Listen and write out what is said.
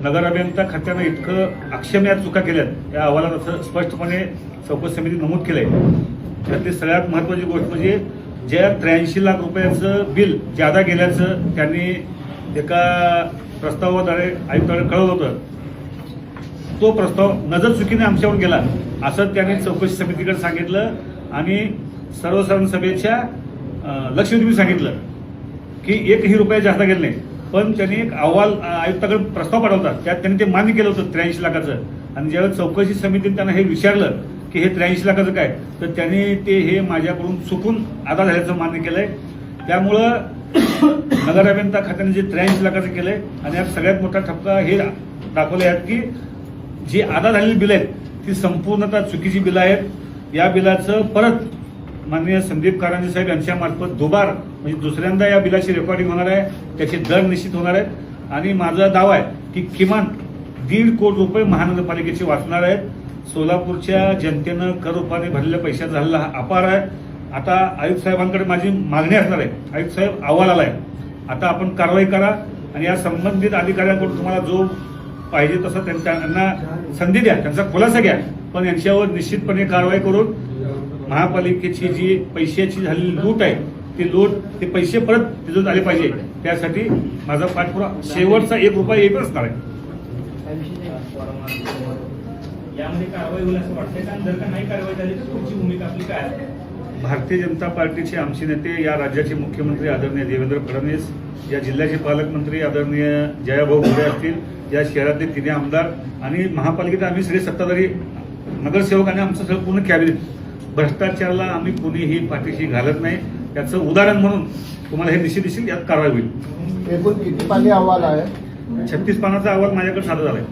नगर अभियंता खात्यानं इतकं अक्षम्य चुका केल्यात या अहवालात असं स्पष्टपणे चौकशी समिती नमूद केलंय। त्यातली सगळ्यात महत्त्वाची गोष्ट म्हणजे ज्या 83 लाख रुपयाचं बिल जादा गेल्याचं त्यांनी एका प्रस्तावाद्वारे आयुक्तांना कळवलं होतं, तो प्रस्ताव नजर चुकीने आमच्यावर गेला असं त्यांनी चौकशी समितीकडे सांगितलं आणि सर्वसाधारण सभेच्या लक्षवेधी सांगितलं की एकही रुपया जास्त गेला नाही। पण त्यांनी एक अहवाल आयुक्ताकडे प्रस्ताव पाठवतात, त्यात त्यांनी ते मान्य केलं होतं 83 लाखाचं। आणि ज्यावेळेस चौकशी समितीने त्यांना हे विचारलं की हे 83 लाखाचं काय, तर त्यांनी ते हे माझ्याकडून चुकून अदा झाल्याचं मान्य केलंय। त्यामुळं नगर अभियंता खात्याने जे 83 लाखाचं केलंय आणि यात सगळ्यात मोठा ठपका हे दाखवले आहेत की जी अदा झालेली बिलं आहेत ती संपूर्णतः चुकीची बिलं आहेत। या बिलाचं परत माननीय संदीप कारंजे साहेब यांच्या मार्फत दुबार म्हणजे दुसऱ्यांदा या बिलाची रेकॉर्डिंग होणार आहे, त्याचे दर निश्चित होणार आहेत आणि माझा दावा आहे की किमान 1.5 कोटी रुपये महानगरपालिकेचे वाचणार आहेत। सोलापूरच्या जनतेनं कर रूपाने भरलेल्या पैशाचा झालेला हा अपार आहे। आता आयुक्त साहेबांकडे माझी मागणी असणार आहे, आयुक्त साहेब अहवाल आलाय, आता आपण कारवाई करा आणि या संबंधित अधिकाऱ्यांकडून तुम्हाला जो पाहिजे तसं त्यांना संधी द्या, त्यांचा खुलासा घ्या, पण यांच्यावर निश्चितपणे कारवाई करून महापालिकेची जी पैशाची झालेली लूट आहे ती लूट ते पैसे परत तिथून आले पाहिजे, त्यासाठी माझा पाठपुरावा शेवटचा 1 रुपया येत असणार आहे। यामध्ये कारवाई होईल असं वाटतंय का? जर का नाही कारवाई झाली तर तुमची भूमिका आपली काय आहे? भारतीय जनता पार्टीचे आमचे नेते, या राज्याचे मुख्यमंत्री आदरणीय देवेंद्र फडणवीस, या जिल्ह्याचे पालकमंत्री आदरणीय जयाभाऊ भोरे असतील, या शहरातले 3 आमदार आणि महापालिकेत आम्ही सगळे सत्ताधारी नगरसेवक आणि आमचं सगळं पूर्ण कॅबिनेट, भ्रष्टाचाराला आम्ही कुणीही पाठीशी घालत नाही। त्याचं उदाहरण म्हणून तुम्हाला हे दिसेल यात कारवाई होईल। एकूण किती पानी अहवाल आहे? 36 पानाचा अहवाल माझ्याकडे सादर झालाय।